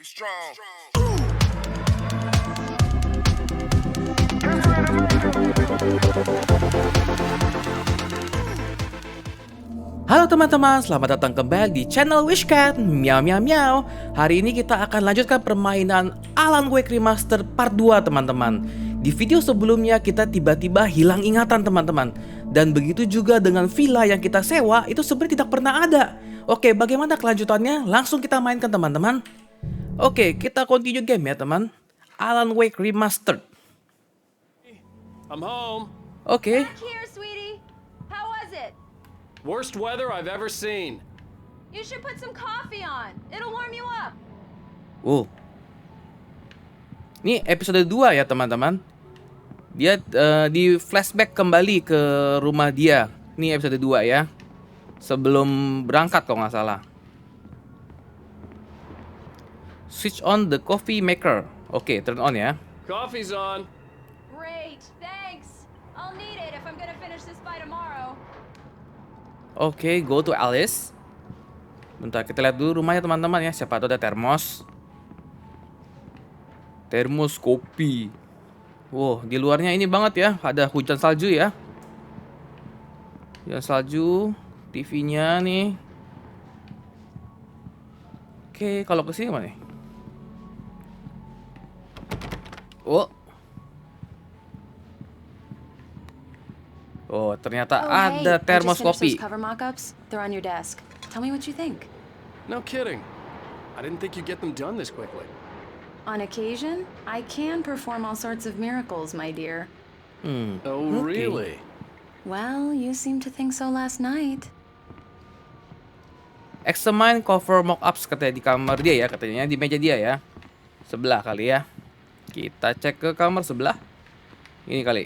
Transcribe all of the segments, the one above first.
Be strong. Halo teman-teman, selamat datang kembali di Channel W1SHCAT. Miauw miauw miauw. Hari ini kita akan lanjutkan permainan Alan Wake Remastered Part 2 teman-teman. Di video sebelumnya kita tiba-tiba hilang ingatan teman-teman. Dan begitu juga dengan villa yang kita sewa itu sebenarnya tidak pernah ada. Oke, bagaimana kelanjutannya? Langsung kita mainkan teman-teman. Oke, kita continue game ya teman. Alan Wake Remastered. I'm home. Oke. Back here, sweetie. How was it? Worst weather I've ever seen. You should put some coffee on. It'll warm you up. Ini episode 2 ya teman-teman. Dia di flashback kembali ke rumah dia. Ini episode 2 ya. Sebelum berangkat kalau nggak salah. Switch on the coffee maker. Oke, turn on ya. Coffee's on. Great, thanks. I'll need it if I'm gonna finish this by tomorrow. Oke, go to Alice. Bentar, kita lihat dulu rumahnya teman-teman ya. Siapa tahu ada termos. Termos kopi. Wow, di luarnya ini banget ya. Ada hujan salju ya. Hujan salju. TV-nya nih. Oke, kalau kesini mana nih? Oh, ternyata ada termos kopi. Cover mock-ups. They're on your desk. Tell me what you think. No kidding. I didn't think you'd get them done this quickly. On occasion, I can perform all sorts of miracles, my dear. Oh, really? Well, you seemed to think so last night. Examine cover mock-ups katanya di kamar dia ya, katanya di meja dia ya. Sebelah kali ya. Kita cek ke kamar sebelah. Ini kali.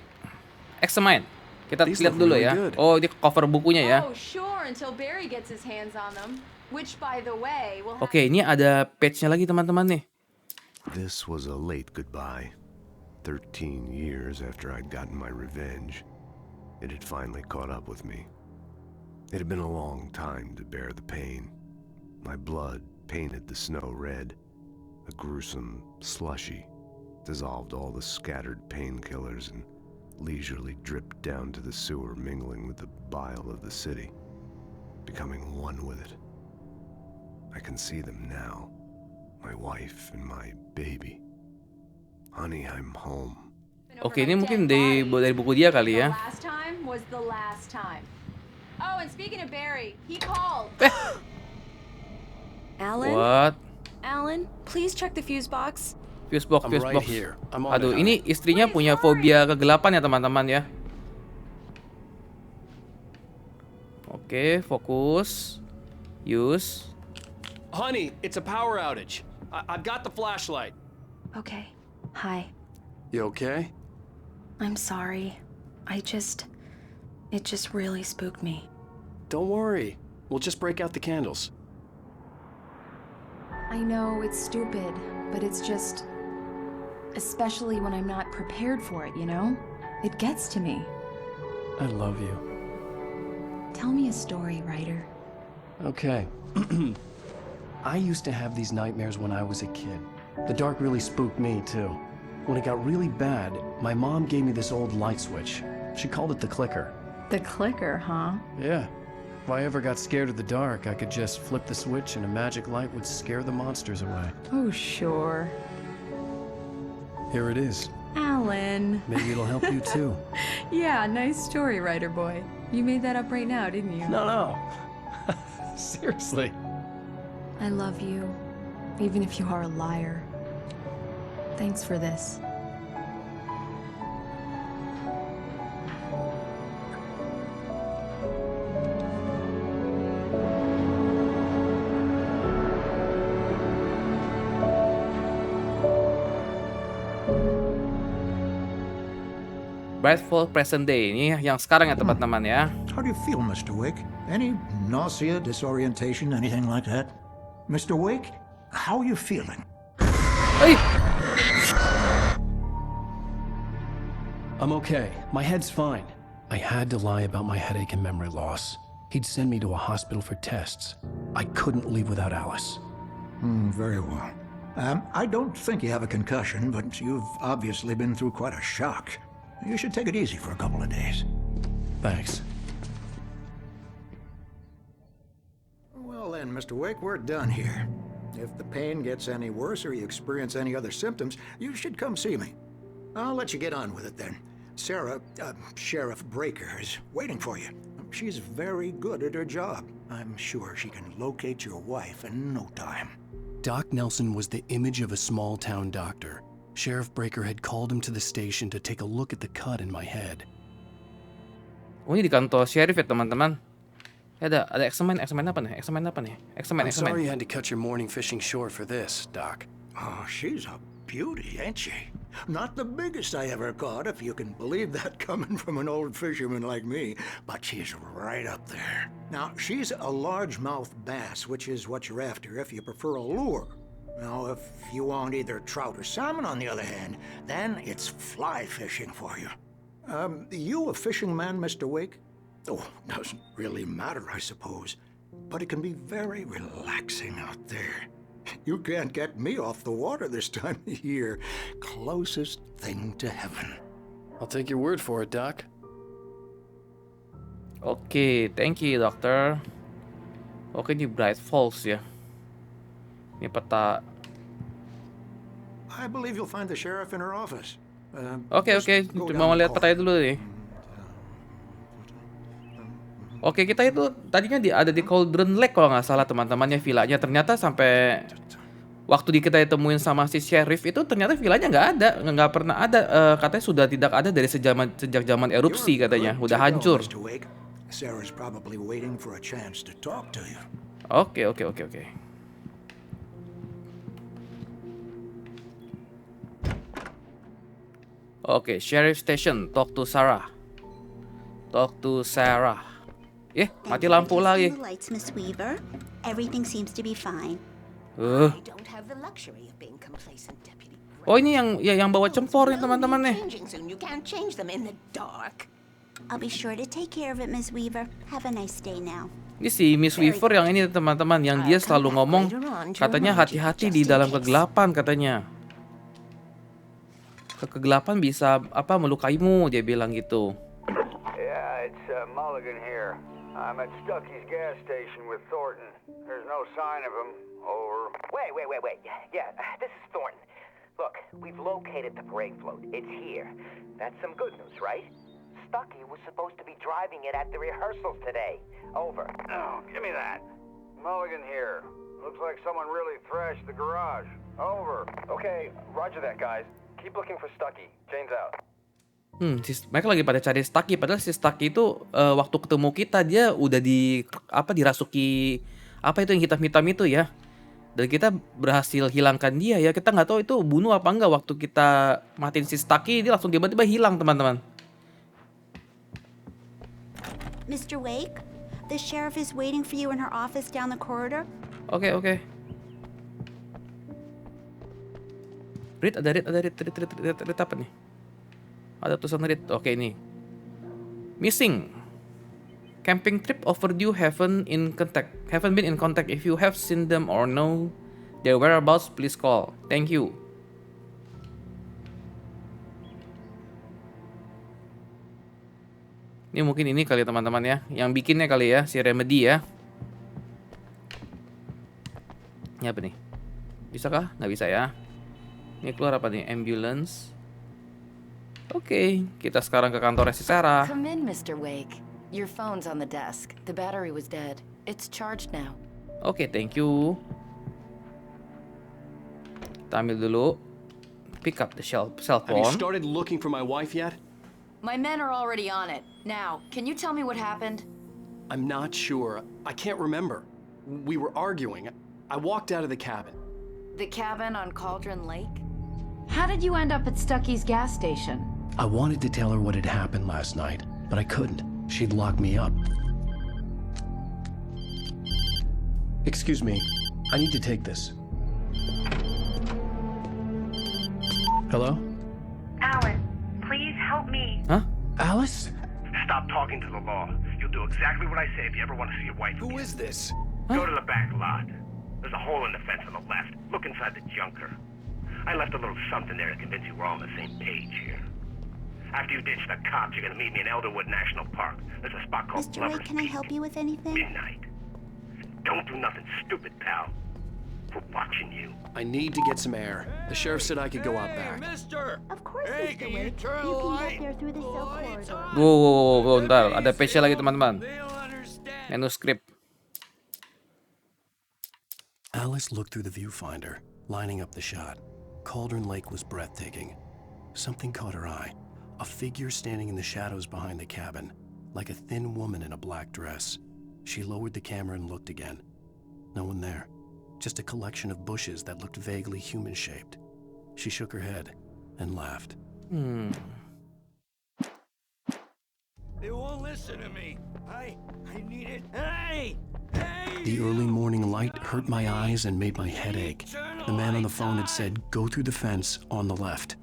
Examine. Kita lihat dulu ya. Oh, ini cover bukunya ya. Oh, sure, until Barry gets his hands on them. Which, by the way, will Oke, ini ada page-nya lagi teman-teman nih. This was a late goodbye. 13 years after I'd gotten my revenge, it had finally caught up with me. It had been a long time to bear the pain. My blood painted the snow red. A gruesome slushy dissolved all the scattered painkillers and leisurely dripped down to the sewer, mingling with the bile of the city, becoming one with it. I can see them now, my wife and my baby. Honey, I'm home. Oke, ini mungkin dari buku dia kali ya. The last time was the last time. Oh, and speaking of Barry, he called. Alan? What? Alan, please check the fuse box. Fuse box, I'm fuse right box. here. I'm on Aduh, it, ini istrinya punya fobia kegelapan ya teman-teman ya. Oke, fokus. Use. Honey, it's a power outage. I've got the flashlight. Okay. Hi. You okay? I'm sorry. It just really spooked me. Don't worry. We'll just break out the candles. I know it's stupid, but it's just... Especially when I'm not prepared for it, you know? It gets to me. I love you. Tell me a story, writer. Okay. I used to have these nightmares when I was a kid. The dark really spooked me, too. When it got really bad, my mom gave me this old light switch. She called it the clicker. The clicker, huh? Yeah. If I ever got scared of the dark, I could just flip the switch and a magic light would scare the monsters away. Oh, sure. Here it is. Alan. Maybe it'll help you, too. Yeah, nice story, writer boy. You made that up right now, didn't you? No. Seriously. I love you, even if you are a liar. Thanks for this. Grateful present day. Ini yang sekarang ya teman-teman ya. How do you feel, Mr. Wake? Any nausea, disorientation, anything like that? Mr. Wake, how are you feeling? Hey! I'm okay. My head's fine. I had to lie about my headache and memory loss. He'd send me to a hospital for tests. I couldn't leave without Alice. Very well. I don't think you have a concussion, but you've obviously been through quite a shock. You should take it easy for a couple of days. Thanks. Well then, Mr. Wake, we're done here. If the pain gets any worse or you experience any other symptoms, you should come see me. I'll let you get on with it then. Sarah, Sheriff Breaker, is waiting for you. She's very good at her job. I'm sure she can locate your wife in no time. Doc Nelson was the image of a small-town doctor. Sheriff Breaker had called him to the station to take a look at the cut in my head. Oh, ini di kantor sheriff ya teman-teman. Ada X-Men apa nih? I'm sorry you had to cut your morning fishing short for this, Doc. Oh, she's a beauty, ain't she? Not the biggest I ever caught, if you can believe that coming from an old fisherman like me, but she's right up there. Now, she's a largemouth bass, which is what you're after if you prefer a lure. Now, if you want either trout or salmon, on the other hand, then it's fly fishing for you. You a fishing man, Mr. Wake? Oh, doesn't really matter, I suppose. But it can be very relaxing out there. You can't get me off the water this time of year. Closest thing to heaven. I'll take your word for it, Doc. Oke, thank you, dokter. Oke, di Bright Falls ya. Ini peta. I believe you'll find the sheriff in her office. Oke, cuma mau lihat petanya dulu nih. Oke, kita itu tadinya ada di Cauldron Lake kalau nggak salah teman-teman ya, villanya. Ternyata sampai waktu kita ditemuin sama si sheriff itu ternyata villanya nggak pernah ada. Katanya sudah tidak ada dari sejak zaman erupsi katanya, udah hancur. Sarah's probably waiting for a chance to talk to you. Oke. Oke, Sheriff Station, talk to Sarah. Mati lampu lagi. Lights, Miss Weaver. Everything seems to be fine. I don't have the luxury of being complacent, Deputy. Oh, ini yang bawa cempor nih teman-teman nih. Changing soon. You can't change them in the dark. I'll be sure to take care of it, Miss Weaver. Have a nice day now. Ini si Miss Weaver yang ini teman-teman, yang dia selalu ngomong katanya hati-hati di dalam kegelapan katanya. Kegelapan bisa melukaimu, dia bilang gitu. Yeah, it's Mulligan here. I'm at Stucky's gas station with Thornton. There's no sign of him. Over. Wait. Yeah, this is Thornton. Look, we've located the parade float. It's here. That's some good news, right? Stucky was supposed to be driving it at the rehearsals today. Over. Oh, give me that. Mulligan here. Looks like someone really thrashed the garage. Over. Okay, roger that, guys. Keep looking for Stucky. Jane's out. Mereka lagi pada cari Stucky, padahal si Stucky itu waktu ketemu kita dia udah dirasuki apa itu yang hitam-hitam itu ya. Dan kita berhasil hilangkan dia ya. Kita nggak tahu itu bunuh apa enggak. Waktu kita matiin si Stucky dia langsung tiba-tiba hilang teman-teman. Mr. Wake, the sheriff is waiting for you in her office down the corridor. Oke. Read apa nih? Ada tulisan read. Oke, ini. Missing. Camping trip overdue, haven't been in contact. If you have seen them or know their whereabouts, please call. Thank you. Ini mungkin ini kali teman-teman ya, yang bikinnya kali ya, si Remedy ya. Ini apa nih? Bisa kah? Nggak bisa ya. Ini keluar apa nih? Ambulance. Oke, kita sekarang ke kantornya si Sarah. Come in, Mr. Wake. Your phone's on the desk. The battery was dead. It's charged now. Oke, thank you. Kita ambil dulu. Pick up the cell Have you phone. started looking for my wife yet? My men are already on it. Now, can you tell me what happened? I'm not sure. I can't remember. We were arguing. I walked out of the cabin. The cabin on Cauldron Lake? How did you end up at Stucky's gas station? I wanted to tell her what had happened last night, but I couldn't. She'd lock me up. Excuse me. I need to take this. Hello? Alan, please help me. Hah? Alice? Stop talking to the law. You'll do exactly what I say if you ever want to see your wife Who again. is this? Go to the back lot. There's a hole in the fence on the left. Look inside the junker. I left a little something there to convince you we're all on the same page here. After you ditch the cops, you're gonna meet me in Elderwood National Park. There's a spot called Mr. Wake, Lover's can I Peak. help you with anything? Midnight. Don't do nothing stupid, pal. We're watching you. I need to get some air. The sheriff said I could go out back. Of course, Mr. Wake. You can get there through the cell corridor. Wow, bentar, ada page lagi teman-teman. Manuskrip. Alice looked through the viewfinder, lining up the shot. Cauldron Lake was breathtaking. Something caught her eye. A figure standing in the shadows behind the cabin, like a thin woman in a black dress. She lowered the camera and looked again. No one there. Just a collection of bushes that looked vaguely human-shaped. She shook her head and laughed. They won't listen to me. I need it. Hey! The early morning light hurt my eyes and made my head ache. The man on the phone had said, "Go through the fence on the left."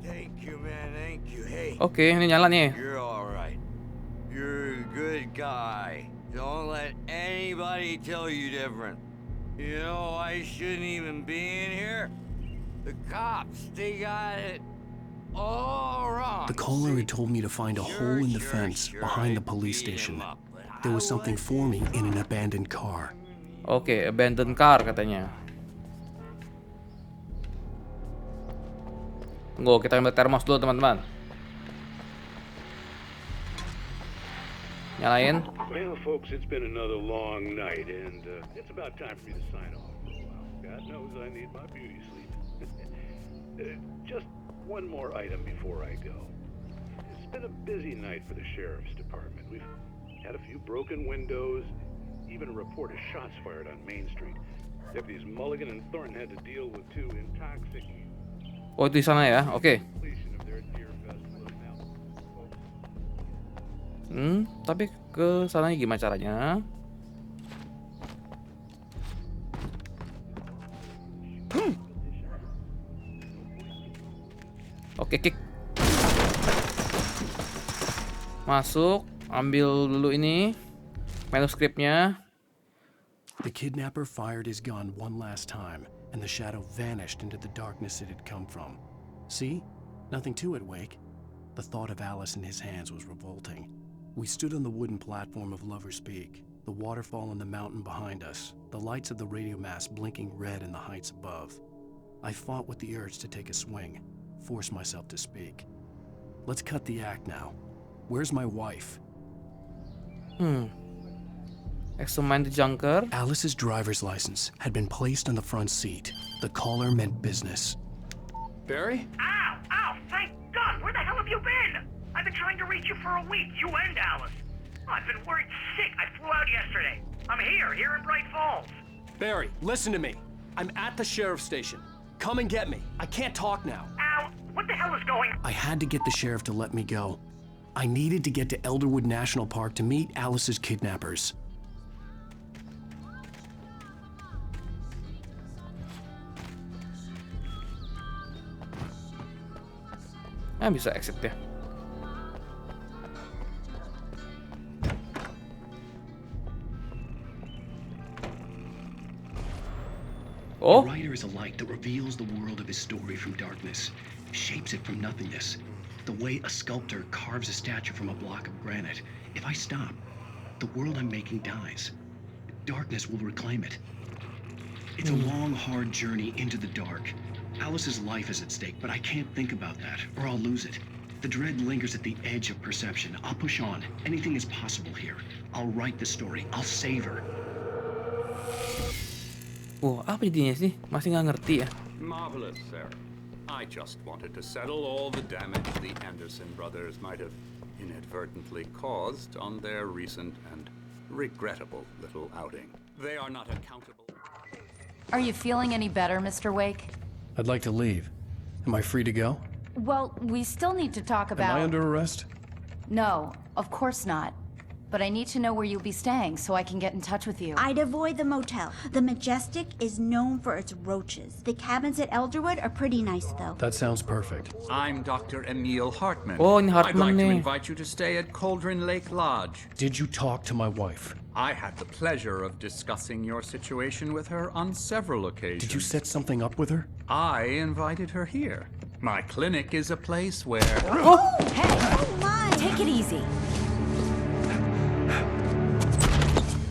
Thank you, man. Thank you. Hey. Oke, ini nyala nih. You're all right. You're a good guy. Don't let anybody tell you different. You know, I shouldn't even be in here. The cops, they got it all wrong. The caller had told me to find a hole in the fence behind the police station. There was something for me in an abandoned car. Oke, abandoned car katanya. Tunggu, kita ambil termos dulu teman-teman. Nyalain. Well, folks, it's been another long night, and it's about time for me to sign off for a while. God knows I need my beauty sleep. Just one more item before I go. It's been a busy night for the sheriff's department. We've had a few broken windows, even a report of shots fired on Main Street. Deputies Mulligan and Thornton had to deal with two intoxicated. Oh, di sana ya. Oke. Tapi ke sana gimana caranya? Oke, kick. Masuk, ambil dulu ini manuskripnya. The kidnapper fired his gun one last time, and the shadow vanished into the darkness it had come from. See? Nothing to it, Wake. The thought of Alice in his hands was revolting. We stood on the wooden platform of Lover's Peak, the waterfall in the mountain behind us, the lights of the radio mast blinking red in the heights above. I fought with the urge to take a swing, force myself to speak. Let's cut the act now. Where's my wife? Examine the junker. Alice's driver's license had been placed on the front seat. The caller meant business. Barry? Ow! Ow! Thank God! Where the hell have you been? I've been trying to reach you for a week, you and Alice. I've been worried sick. I flew out yesterday. I'm here in Bright Falls. Barry, listen to me. I'm at the sheriff's station. Come and get me. I can't talk now. Al, what the hell is going on? I had to get the sheriff to let me go. I needed to get to Elderwood National Park to meet Alice's kidnappers. Bisa exit ya. A writer is a light that reveals the world of his story from darkness, shapes it from nothingness. The way a sculptor carves a statue from a block of granite. If I stop, the world I'm making dies. Darkness will reclaim it. It's a long, hard journey into the dark. Alice's life is at stake, but I can't think about that, or I'll lose it. The dread lingers at the edge of perception. I'll push on. Anything is possible here. I'll write the story. I'll save her. Oh, apa jadinya sih? Masih nggak ngerti ya. Marvelous, sir. I just wanted to settle all the damage the Anderson brothers might have inadvertently caused on their recent and regrettable little outing. They are not accountable. Are you feeling any better, Mr. Wake? I'd like to leave. Am I free to go? Well, we still need to talk about... Am I under arrest? No, of course not. but I need to know where you'll be staying so I can get in touch with you. I'd avoid the motel. The Majestic is known for its roaches. The cabins at Elderwood are pretty nice, though. That sounds perfect. I'm Dr. Emil Hartman. Oh, ini I'd Hartman like to nih. invite you to stay at Cauldron Lake Lodge. Did you talk to my wife? I had the pleasure of discussing your situation with her on several occasions. Did you set something up with her? I invited her here. My clinic is a place where... Oh, hey! Oh my! Take it easy.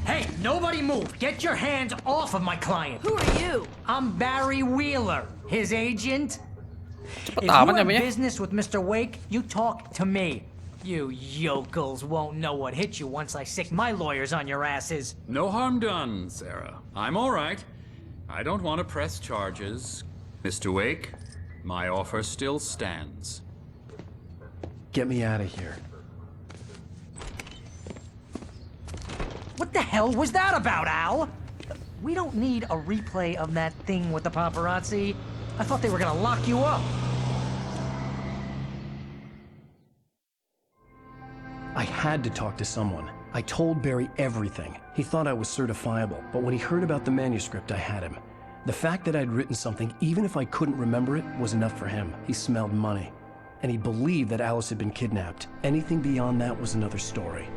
Hey, nobody move! Get your hands off of my client! Who are you? I'm Barry Wheeler, his agent. If you amat have namanya. business with Mr. Wake, you talk to me. You yokels won't know what hit you once I sick my lawyers on your asses. No harm done, Sarah. I'm all right. I don't want to press charges. Mr. Wake, my offer still stands. Get me out of here. What the hell was that about, Al? We don't need a replay of that thing with the paparazzi. I thought they were gonna lock you up. I had to talk to someone. I told Barry everything. He thought I was certifiable, but when he heard about the manuscript, I had him. The fact that I'd written something, even if I couldn't remember it, was enough for him. He smelled money. And he believed that Alice had been kidnapped. Anything beyond that was another story.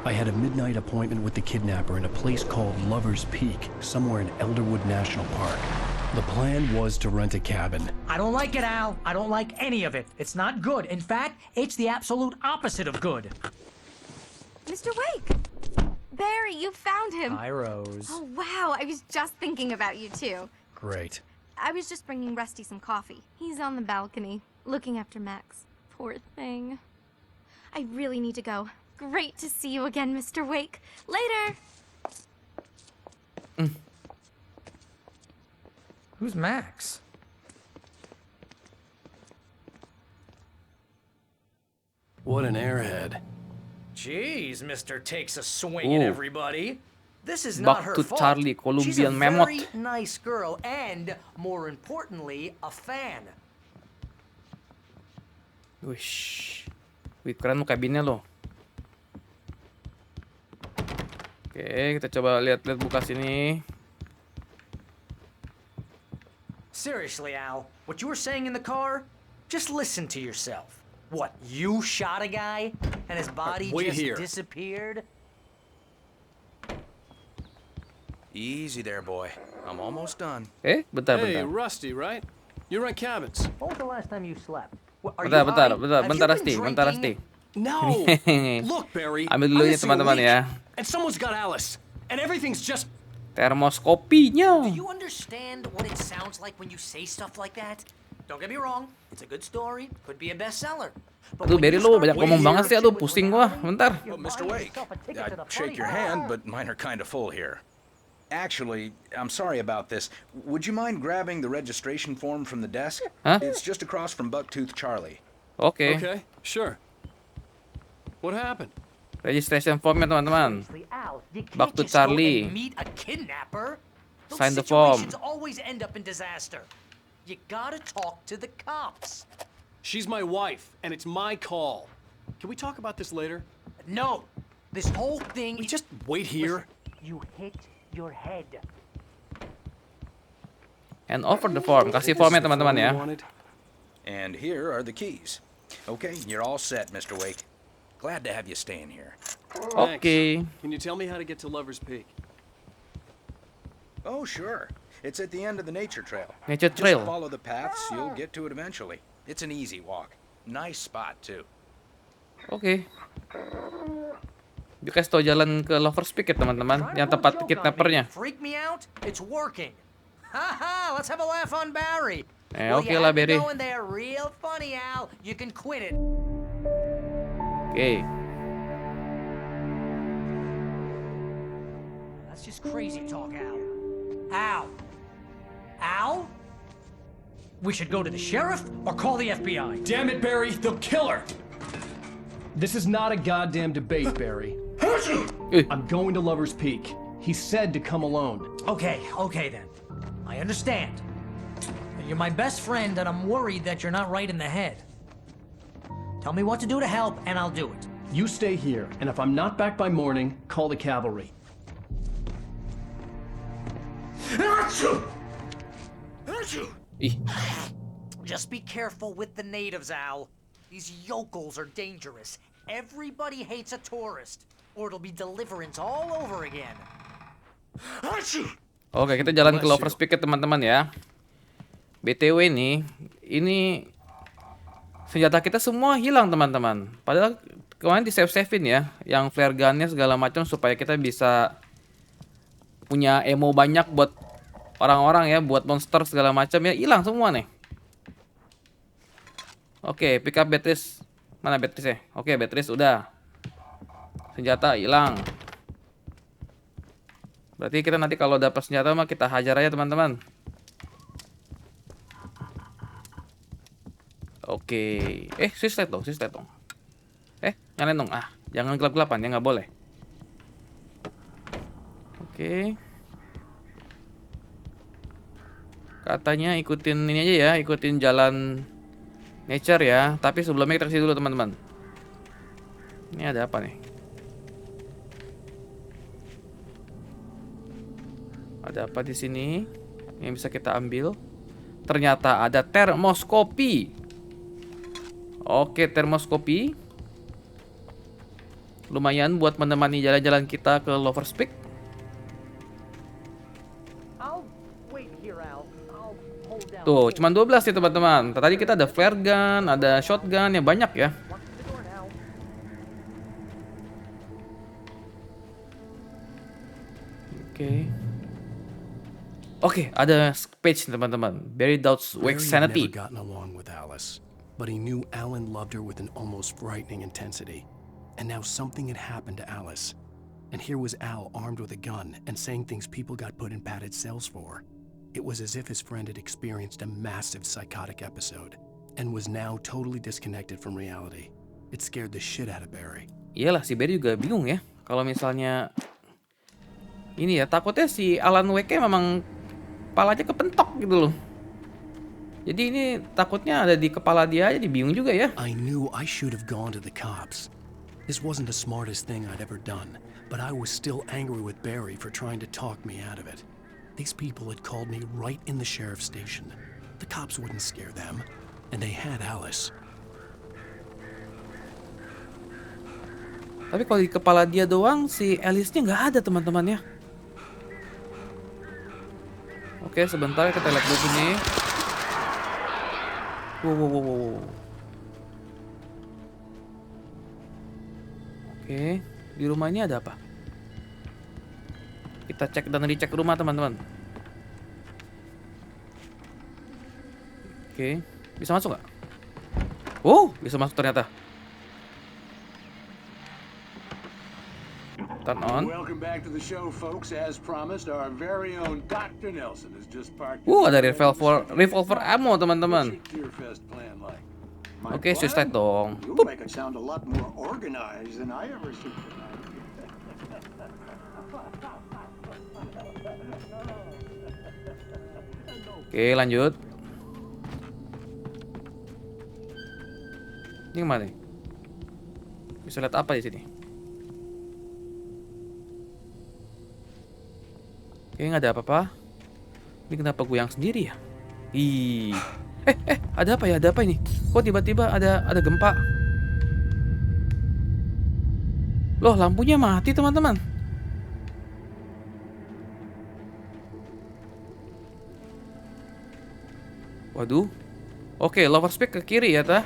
I had a midnight appointment with the kidnapper in a place called Lover's Peak, somewhere in Elderwood National Park. The plan was to rent a cabin. I don't like it, Al. I don't like any of it. It's not good. In fact, it's the absolute opposite of good. Mr. Wake! Barry, you found him! Hi, Rose. Oh, wow. I was just thinking about you, too. Great. I was just bringing Rusty some coffee. He's on the balcony, looking after Max. Poor thing. I really need to go. Great to see you again, Mr. Wake. Later! Who's Max? What an airhead. Jeez, Mr. Takes a swing at Oh. everybody. This is Back not her to fault. Charlie, She's a Colombian mammoth. very nice girl and, more importantly, a fan. Wish. Wih, keren lo kabinnya lo. Oke, kita coba lihat-lihat buka sini. Seriously, Al, what you were saying in the car? Just listen to yourself. What, you shot a guy and his body wait just here. disappeared? Easy there, boy. I'm almost done. Bentar, Hey, bentar. Rusty, right? You rent cabins. When was the last time you slept? Bentar, Rusty. No! Look, Barry. Ambil dulu I ya see a teman-teman leak, ya. And someone's got Alice. And everything's just... Termoskopinya. Do you understand what it sounds like when you say stuff like that? Don't get me wrong, it's a good story, could be a bestseller. Aduh, Barry lu banyak ngomong banget sih, aduh pusing gua. Bentar. Oh, Mr. Wake, I'd shake your hand, but mine are kind of full here. Actually, I'm sorry about this. Would you mind grabbing the registration form from the desk? Huh? It's just across from Bucktooth Charlie. Oke. Okay, sure. What happened? Registration formnya teman-teman. Al, you can't Back to just go and Charlie. meet a kidnapper. Those Sign the form. situations always end up in disaster. You gotta talk to the cops. She's my wife, and it's my call. Can we talk about this later? No, this whole thing. Just wait here. Listen, you hit your head. And over the form. Kasih formnya teman-teman ya. And here are the keys. Okay, you're all set, Mr. Wake. Glad to have you staying here. Oke. Can you tell me how to get to Lover's Peak? Oh, sure. It's at the end of the nature trail. Nature trail. Just follow the paths, you'll get to it eventually. It's an easy walk. Nice spot, too. Oke. Dia kasih tau jalan ke Lover's Peak ya teman-teman. Yang tempat kidnappernya. Freak me out? It's working. Haha, let's have a laugh on Barry. Oke lah, Barry. Going there real funny, Al. You can quit it. Oke. That's just crazy talk, Al. Al? Al? We should go to the sheriff or call the FBI. Damn it, Barry, they'll kill her! This is not a goddamn debate, Barry. I'm going to Lover's Peak. He said to come alone. Okay then. I understand. You're my best friend and I'm worried that you're not right in the head. Tell me what to do to help and I'll do it. You stay here, and if I'm not back by morning, call the cavalry. Ih, Just be careful with the natives, Al. These yokels are dangerous. Everybody hates a tourist, or it'll be deliverance all over again. oke, kita jalan ke Lover's Peak ya teman-teman ya. BTW nih, ini senjata kita semua hilang teman-teman. Padahal kemarin di save-savein ya, yang flare gunnya segala macam supaya kita bisa punya ammo banyak buat orang-orang ya, buat monster segala macam ya, hilang semua nih. Oke, pick up batteries. Mana batteriesnya? Oke, batteries udah. Senjata hilang. Berarti kita nanti kalau dapat senjata mah kita hajar aja teman-teman. Oke. Switch light dong. Nyalain dong. Jangan gelap-gelapan ya, nggak boleh. Oke. Katanya ikutin ini aja ya, ikutin jalan nature ya. Tapi sebelumnya kita kasih dulu teman-teman. Ini ada apa nih? Ada apa di sini yang bisa kita ambil? Ternyata ada termoskopi. Oke, termoskopi. Lumayan buat menemani jalan-jalan kita ke Lover's Peak. Tuh, cuma 12 nih teman-teman. Tadi kita ada flare gun, ada shotgun, yang banyak ya. Oke, ada page teman-teman. Barry doubts Wake's sanity. Barry had never gotten along with Alice, but he knew Alan loved her with an almost frightening intensity. And now something had happened to Alice. And here was Al armed with a gun and saying things people got put in padded cells for. It was as if his friend had experienced a massive psychotic episode and was now totally disconnected from reality. It scared the shit out of Barry. Iyalah, si Barry juga bingung ya. Kalau misalnya ini ya, takutnya si Alan Wake memang kepalanya kepentok gitu loh. Jadi ini takutnya ada di kepala dia aja, dia bingung juga ya. I knew I should have gone to the cops. This wasn't the smartest thing I'd ever done, but I was still angry with Barry for trying to talk me out of it. These people had called me right in the sheriff's station. The cops wouldn't scare them, and they had Alice. Tapi kalau di kepala dia doang, si Alice-nya nggak ada teman-teman ya. Oke, sebentar kita lihat dulu sini. Wow. Oke, di rumah ini ada apa? Kita cek dan dicek rumah teman-teman. Oke, bisa masuk nggak? Oh, bisa masuk ternyata. Turn on. Welcome back to the show, folks. As promised, our very own Dr. Nelson has just parked. Ada revolver ammo teman-teman. Oke, switch light dong. You make it sound a lot more organized than I ever see. Oke, lanjut. Ini kemana nih? Bisa lihat apa di sini? Oke, nggak ada apa-apa. Ini kenapa gue yang sendiri ya? Ih, ada apa ya? Ada apa ini? Kok tiba-tiba ada gempa? Loh, lampunya mati teman-teman. Waduh. Oke, Lover's Peak ke kiri ya, tah.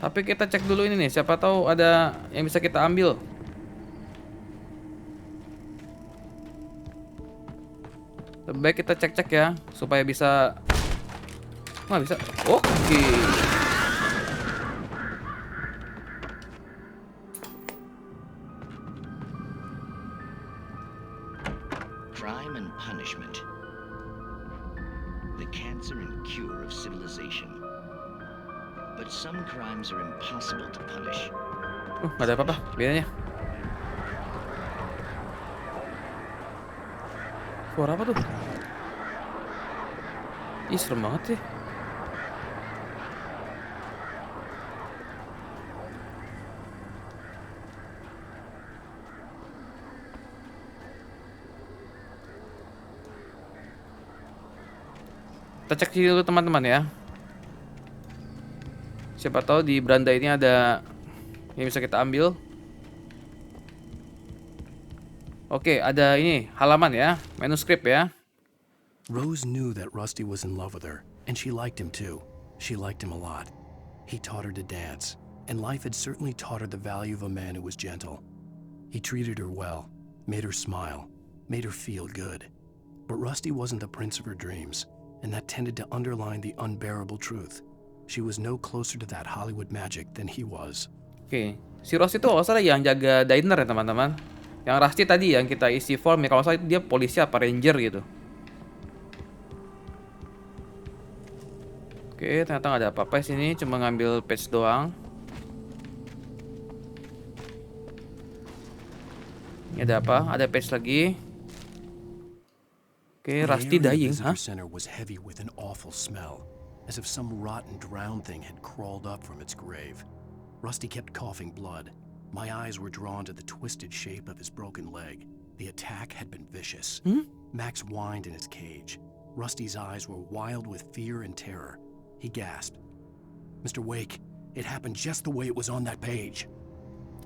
Tapi kita cek dulu ini nih, siapa tahu ada yang bisa kita ambil. Lebih baik kita cek-cek ya, supaya bisa. Nggak bisa. Oke. Crime and punishment. The cancer and cure of civilization. But some crimes are impossible to punish. Nggak ada apa-apa, bedanya. Suara apa tuh? Ih, serem banget sih. Kita cek sini dulu teman-teman ya. Siapa tahu di beranda ini ada yang bisa kita ambil. Oke, ada ini halaman ya, manuskrip ya. Rose knew that Rusty was in love with her, and she liked him too. She liked him a lot. He taught her to dance, and life had certainly taught her the value of a man who was gentle. He treated her well, made her smile, made her feel good. But Rusty wasn't the prince of her dreams, and that tended to underline the unbearable truth. She was no closer to that Hollywood magic than he was. Oke, si Rose itu kalau salah yang jaga diner ya teman-teman. Yang Rusty tadi yang kita isi form ya, kalau salah dia polisi apa ranger gitu. Oke, ternyata nggak ada apa-apa di sini, cuma ngambil patch doang. Ini ada apa? Ada patch lagi. Oke, Rusty dying, The center was heavy with an awful smell, as if some rotten drowned thing had crawled up from its grave. Rusty kept coughing blood. My eyes were drawn to the twisted shape of his broken leg. The attack had been vicious. Max whined in his cage. Rusty's eyes were wild with fear and terror. He gasped. Mr. Wake, it happened just the way it was on that page.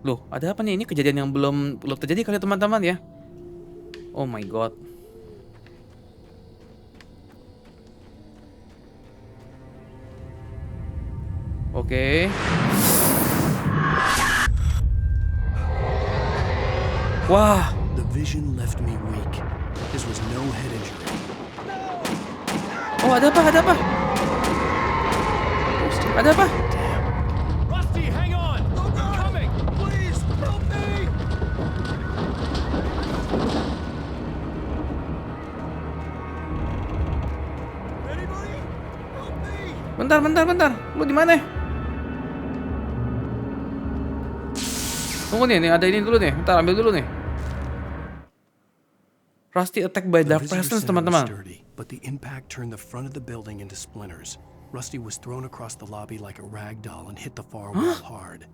Loh, ada apa nih? Ini kejadian yang belum terjadi kali teman-teman ya. Oh my god. Oke. Wah. The vision left me weak. This was no head injury. Oh, ada apa? Ada apa? Ada apa? Rusty, hang on! I'm coming! Please, help me! Anybody? Help me! Bentar. Lu di mana? Tunggu nih, ada ini dulu nih. Bentar, ambil dulu nih. Rusty attacked by dark presence, teman-teman. But the impact turned the front of the building into splinters. Rusty was thrown across the lobby like a rag doll and hit the far wall hard.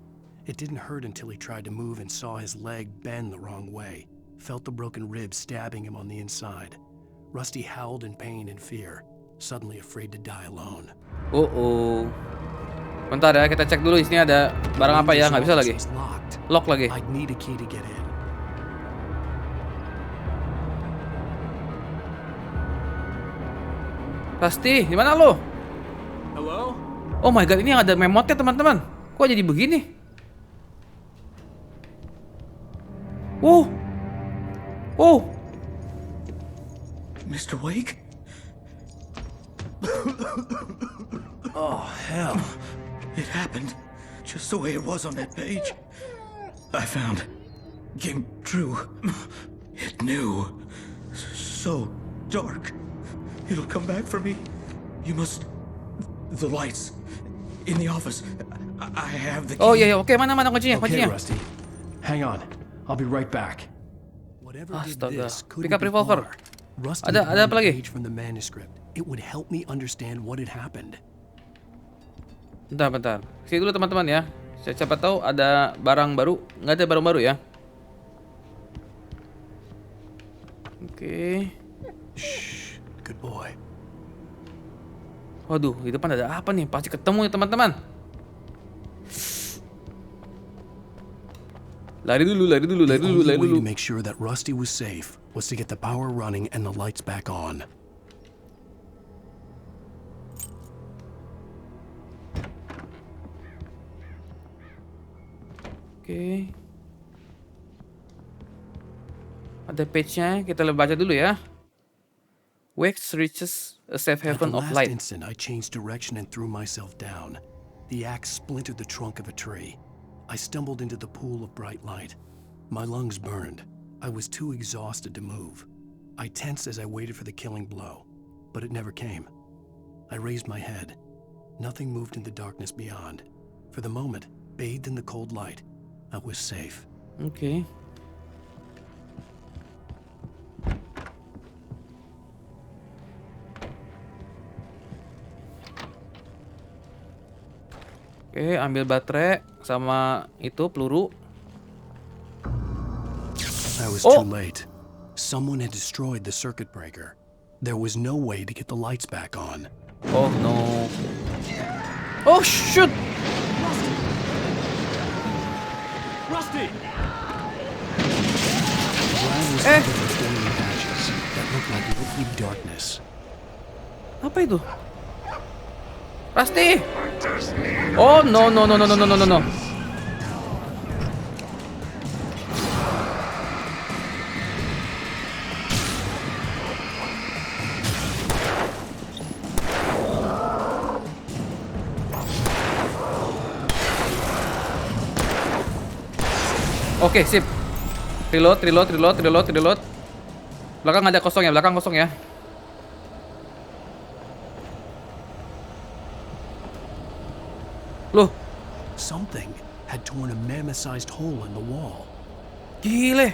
It didn't hurt until he tried to move and saw his leg bend the wrong way. Felt the broken rib stabbing him on the inside. Rusty howled in pain and fear, suddenly afraid to die alone. Bentar ya, kita cek dulu di sini ada barang apa ya, nggak bisa lagi. Lock lagi. I'd need a key to get in. Rusty, di mana lo? Hello? Oh my god, ini yang ada memotnya teman-teman. Kok jadi begini? Wow. Mr. Wake? Oh, hell. It happened just the way it was on that page. I found. Came true. It knew. So dark. It'll come back for me. You must... The lights. In the office. I have the key. Oh iya, oke, mana kuncinya? Okay, Rusty. Hang on. I'll be right back. Astaga. Pick up revolver. Ada apa lagi? From the manuscript. It would help me understand what had happened. Bentar. Sini dulu teman-teman ya. Siapa tahu ada barang baru. Nggak ada barang baru ya. Oke. Shh, good boy. Waduh, di depan ada apa nih? Pasti ketemu ya teman-teman. Lari dulu. The only way to make sure that Rusty was safe was to get the power running and the lights back on. Oke. Ada page-nya, kita baca dulu ya. Wake reaches a safe haven of light. At the last instant, I changed direction and threw myself down. The axe splintered the trunk of a tree. I stumbled into the pool of bright light. My lungs burned. I was too exhausted to move. I tensed as I waited for the killing blow, but it never came. I raised my head. Nothing moved in the darkness beyond. For the moment, bathed in the cold light, I was safe. Okay. Oke, ambil baterai sama itu peluru. I was too late. Someone had destroyed the circuit breaker. There was no way to get the lights back on. Oh no. Oh shoot. Rusty! That looked like liquid darkness. Apa itu? Rusty! Oh no no no no no no no no. Oke, sip. Reload. Belakang ada kosong ya, belakang kosong ya. Loh, something had torn a mammoth-sized hole in the wall. Gile.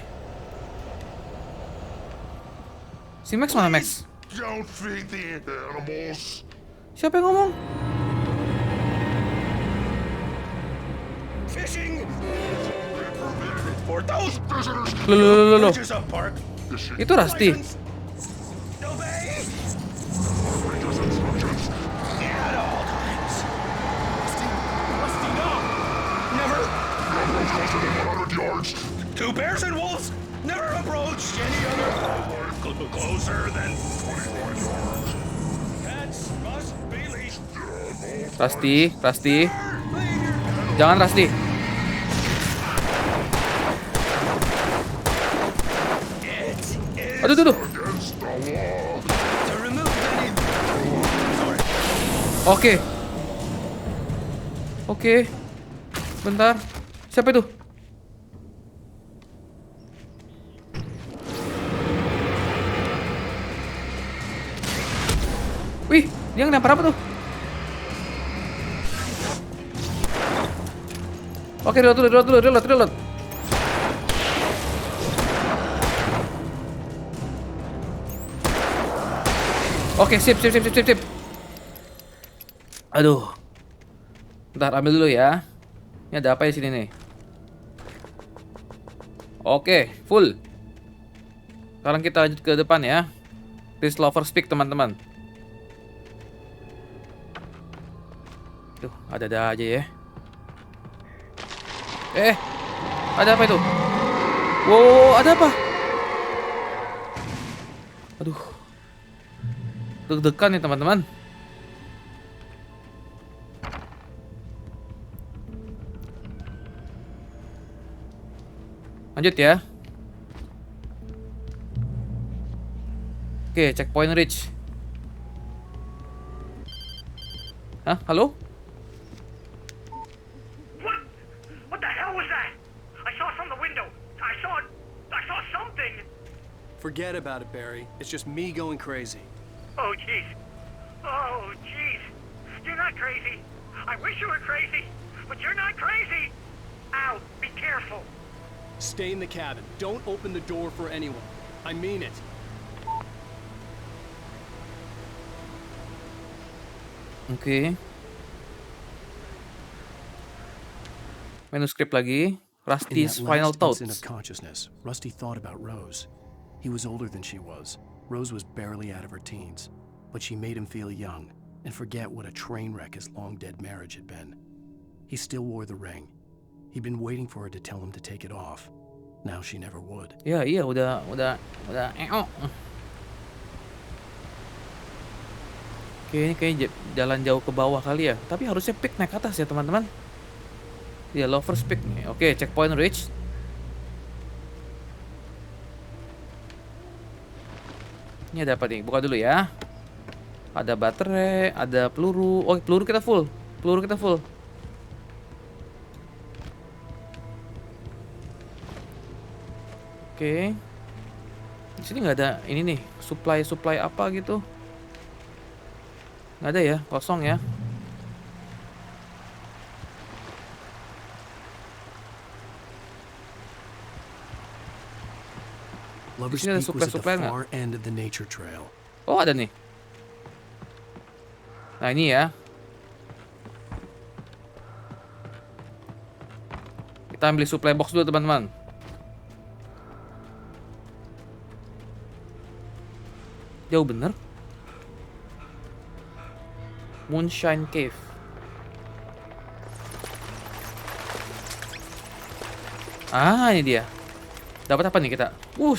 Si Max mana Max? Don't feed the animals. Siapa yang ngomong? Fishing for those visitors. Loh. Itu Rusty. Two bears and wolves never approached any other. Closer than 21 yards. Cats must be leashed. Rusty. Jangan Rusty. Aduh. Oke. Bentar. Siapa itu? Wih, dia ngelempar apa tuh? Oke, reload. Oke, sip. Aduh. Bentar, ambil dulu ya. Ini ada apa di sini nih? Oke, full. Sekarang kita lanjut ke depan ya. This lover speak, teman-teman. Tuh, ada aja ya. Ada apa itu? Wow, ada apa? Aduh. Deg-degan nih, teman-teman. Lanjut ya. Oke, checkpoint reach. Hah? Halo? What the hell was that? I saw from the window. I saw something. Forget about it, Barry. It's just me going crazy. Oh, jeez. You're not crazy. I wish you were crazy, but you're not crazy. Ow, be careful. Stay in the cabin. Don't open the door for anyone. I mean it. Oke. Manuskrip lagi. Rusty's final thoughts. In of consciousness, Rusty thought about Rose. He was older than she was. Rose was barely out of her teens, but she made him feel young and forget what a train wreck his long-dead marriage had been. He still wore the ring. He'd been waiting for her to tell him to take it off. Now she never would. Iya, udah. Oke, ini kayak jalan jauh ke bawah kali ya. Tapi harusnya pick naik ke atas ya, teman-teman. Iya, lovers pick nih. Oke, checkpoint reach. Ini ada apa nih? Buka dulu ya. Ada baterai, ada peluru. Oh, peluru kita full. Oke. Di sini nggak ada ini nih, supply apa gitu. Nggak ada ya, kosong ya. Di sini ada supply nggak? Oh, ada nih. Nah, ini ya. Kita ambil supply box dulu, teman-teman. Jauh bener. Moonshine Cave. Ah, ini dia. Dapat apa nih kita?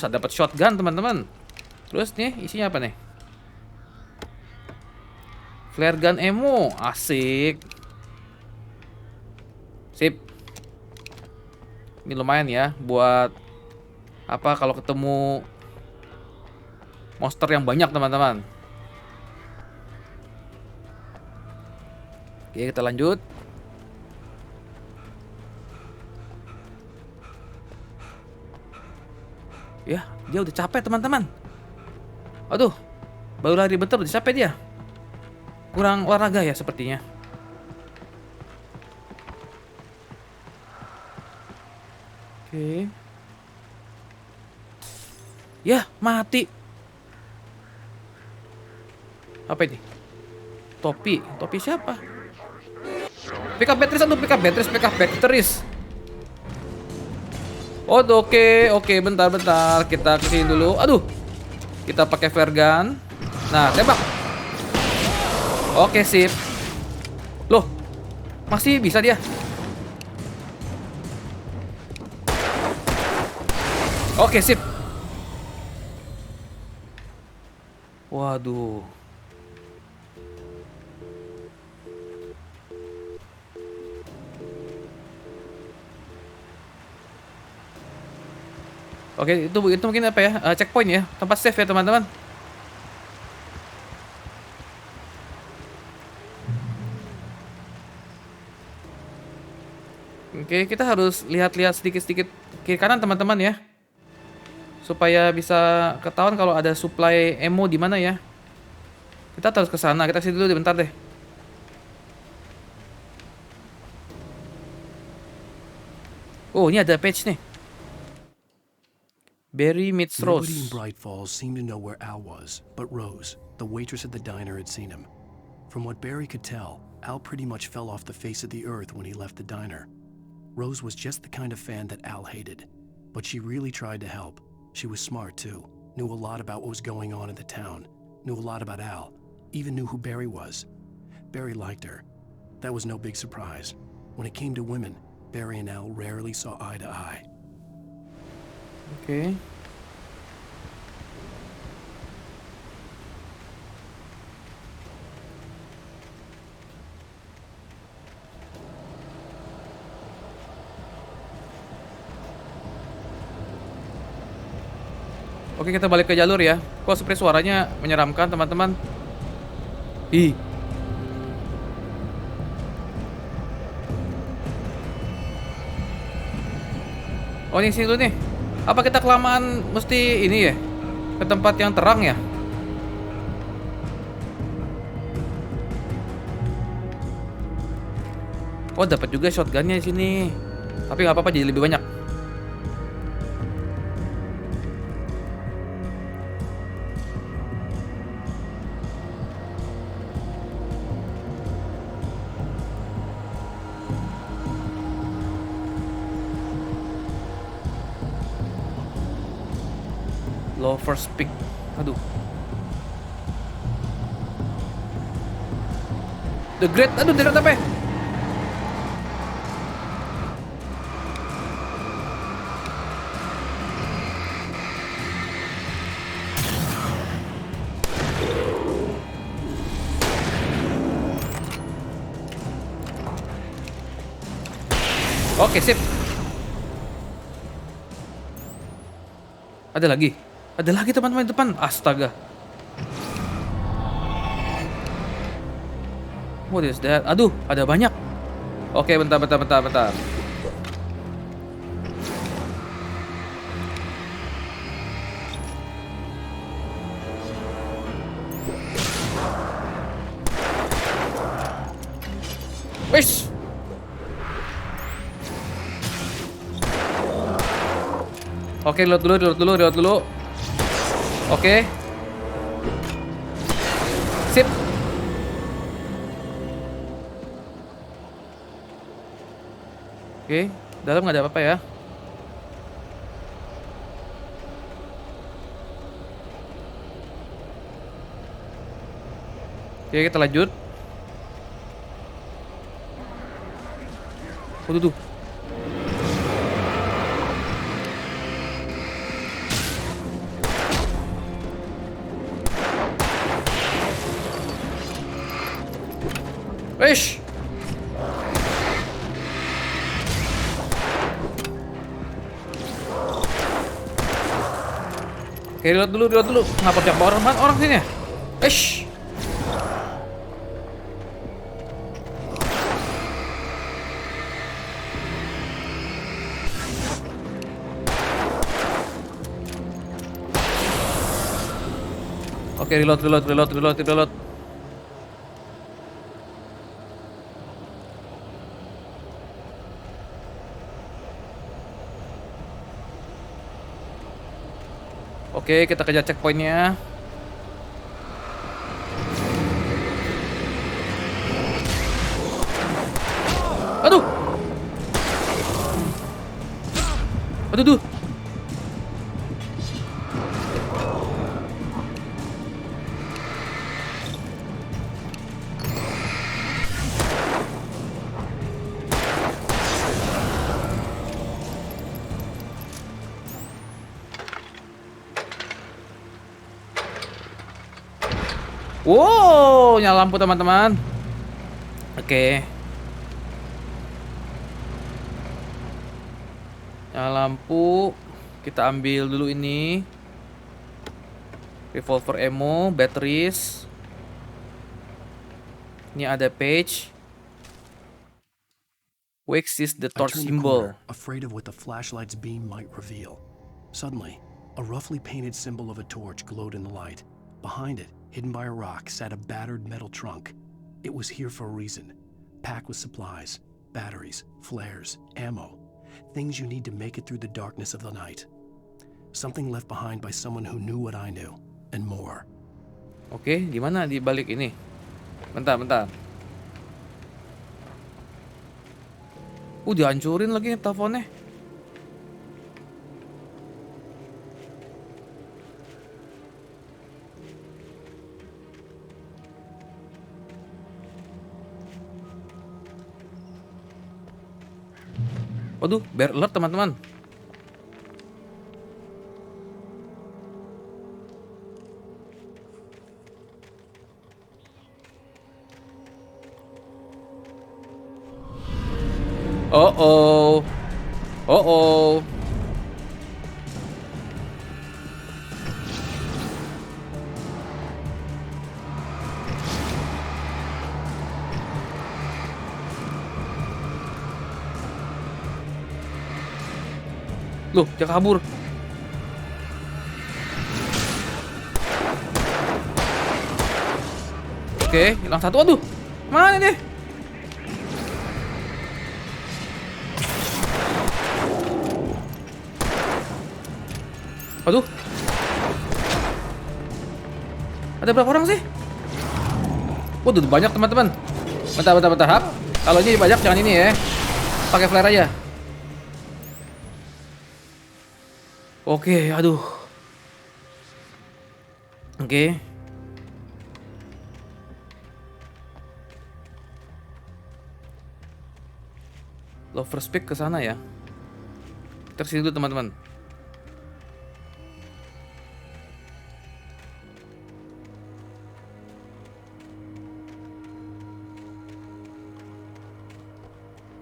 Dapat shotgun, teman-teman. Terus nih, isinya apa nih? Flare gun ammo. Asik. Sip. Ini lumayan ya buat apa kalau ketemu monster yang banyak, teman-teman. Oke, kita lanjut. Ya, dia udah capek, teman-teman. Aduh, baru lari bentar udah capek dia. Kurang olahraga ya sepertinya. Oke. Ya, mati. Apa ini? Topi. Topi siapa? Pick up batteries, pick up batteries. Oh, oke, bentar. Kita kesini dulu. Aduh. Kita pakai flare gun. Nah, tembak. Oke, sip. Loh. Masih bisa dia. Oke, sip. Waduh. Oke, itu mungkin apa ya? Checkpoint ya, tempat save ya, teman-teman. Oke, kita harus lihat-lihat sedikit-sedikit kiri kanan, teman-teman ya. Supaya bisa ketahuan kalau ada supply ammo di mana ya. Kita harus ke sana. Kita sini dulu bentar deh. Oh, ini ada page nih. Barry meets Rose. Nobody in Bright Falls seemed to know where Al was, but Rose, the waitress at the diner, had seen him. From what Barry could tell, Al pretty much fell off the face of the earth when he left the diner. Rose was just the kind of fan that Al hated, but she really tried to help. She was smart too, knew a lot about what was going on in the town, knew a lot about Al, even knew who Barry was. Barry liked her. That was no big surprise. When it came to women, Barry and Al rarely saw eye to eye. Oke. Oke, kita balik ke jalur ya. Kok seperti suaranya menyeramkan, teman-teman? Ih. Oh, ini sini dulu nih. Apa kita kelamaan mesti ini ya? Ke tempat yang terang ya? Oh, dapat juga shotgunnya di sini. Tapi nggak apa-apa, jadi lebih banyak. Lover's Peak. Aduh. The Great. Aduh, The Great apa ya? Oke, sip. Ada lagi. Ada lagi, teman-teman, di depan. Astaga. What is that? Aduh, ada banyak. Oke, bentar. Wish. Oke, reload dulu. Oke. Sip. Oke, dalam nggak ada apa-apa ya. Oke, kita lanjut. Tuh. Wish. Oke, reload dulu. Ngapa tiap orang sini ya? Wish. Oke, reload. Oke, kita kejar checkpointnya. Aduh. Wow, nyala lampu teman-teman. Oke. Nyala lampu. Kita ambil dulu ini. Revolver ammo, batteries. Ini ada page. Wake sees the torch symbol. Afraid of what the flashlight's beam might reveal. Suddenly, a roughly painted symbol of a torch glowed in the light. Behind it, hidden by a rock, sat a battered metal trunk. It was here for a reason. Packed with supplies, batteries, flares, ammo. Things you need to make it through the darkness of the night. Something left behind by someone who knew what I knew, and more. Oke, gimana di balik ini? Bentar. Dihancurin lagi teleponnya. Waduh, bear alert teman-teman. Oh. Loh, dia kabur. Oke, hilang satu. Waduh, mana deh? Aduh. Ada berapa orang sih? Waduh, banyak teman-teman. Bentar. Hap. Kalau ini banyak jangan ini ya. Pakai flare aja. Oke, aduh. Oke. Lover's Peak ke sana ya. Kita kesini dulu teman-teman.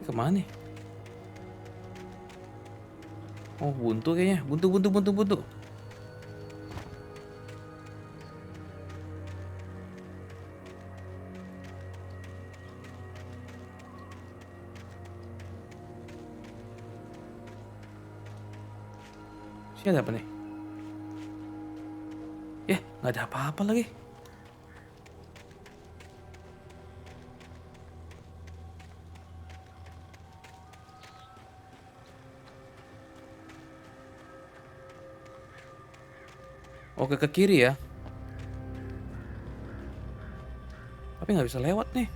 Kemana nih? Oh, buntu kayaknya. Buntu. Sini ada apa nih? Ya, nggak ada apa-apa lagi. Oke, ke kiri ya. Tapi nggak bisa lewat nih.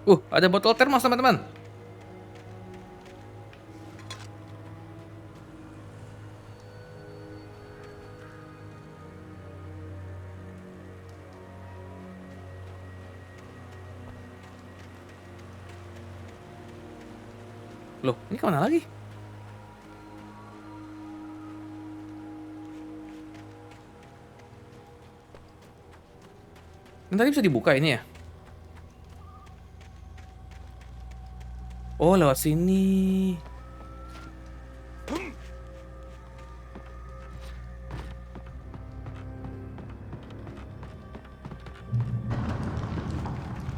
Ada botol termos teman-teman. Loh, ini kemana lagi? Ini tadi bisa dibuka ini ya? Oh, lewat sini.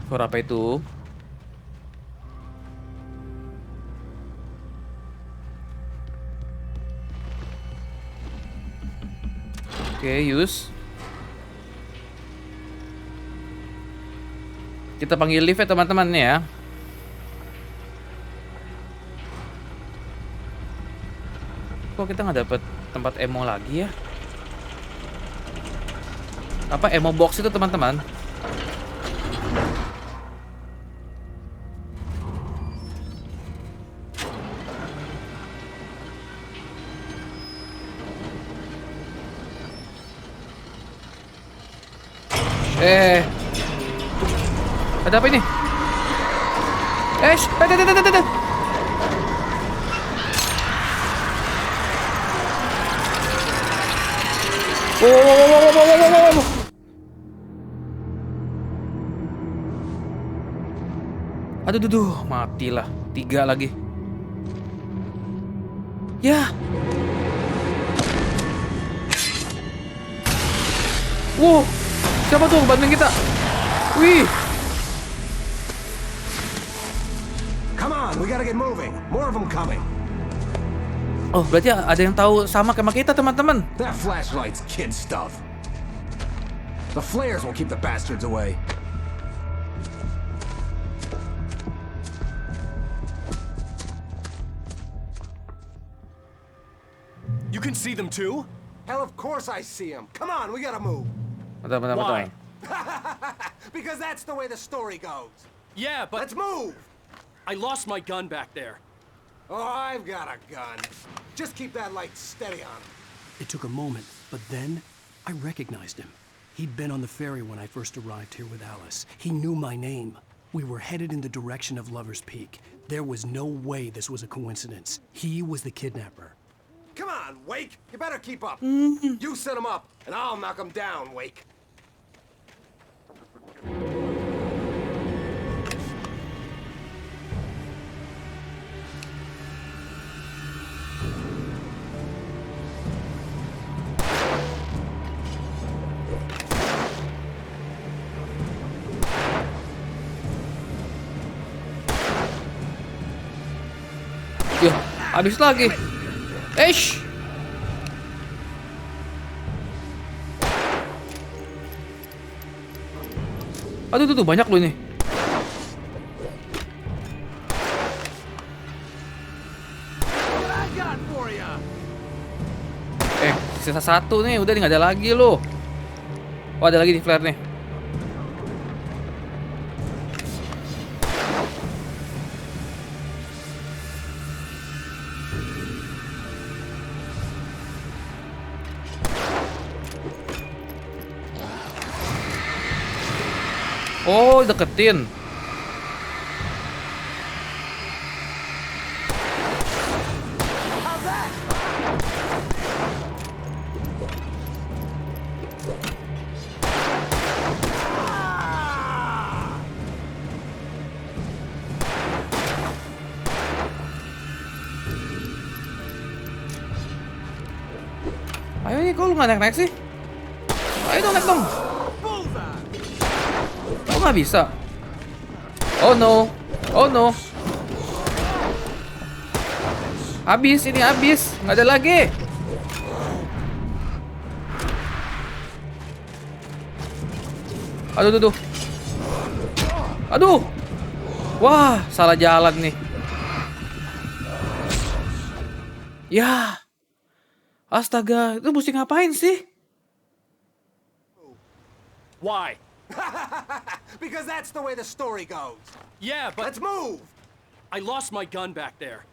Suara apa itu? Oke, use. Kita panggil lift ya teman-teman ya. Kok kita nggak dapet tempat emo lagi ya? Apa emo box itu teman-teman? Ada apa ini? Ada. Wow. Aduh, matilah. 3 lagi. Ya. Wow, siapa tuh bantuin kita? Wih. Come on, we gotta get moving. More of them coming. Oh, berarti ada yang tahu sama kayak kita, teman-teman. That flashlight's kid stuff. The flares will keep the bastards away. You can see them too? Hell, of course I see them. Come on, we gotta move. Bentar. Because that's the way the story goes. Yeah, but... Let's move! I lost my gun back there. Oh, I've got a gun. Just keep that light steady on him. It took a moment, but then I recognized him. He'd been on the ferry when I first arrived here with Alice. He knew my name. We were headed in the direction of Lover's Peak. There was no way this was a coincidence. He was the kidnapper. Come on, Wake! You better keep up. You set him up, and I'll knock him down, Wake. Yah, habis lagi. Eish. Aduh, tuh banyak loh ini. Sisa 1 nih, udah nggak ada lagi loh. Oh, ada lagi di flare nih. Oh, deketin. Ayo nih, kok lu nggak naik-naik sih? Ayo dong, naik dong. Kok nggak bisa? Oh no. Habis, ini habis. Nggak ada lagi. Aduh. Aduh. Wah, salah jalan nih. Ya. Astaga, itu mesti ngapain sih? Why? Because that's the way the story goes. Yeah, but... Let's move! I lost my gun back there.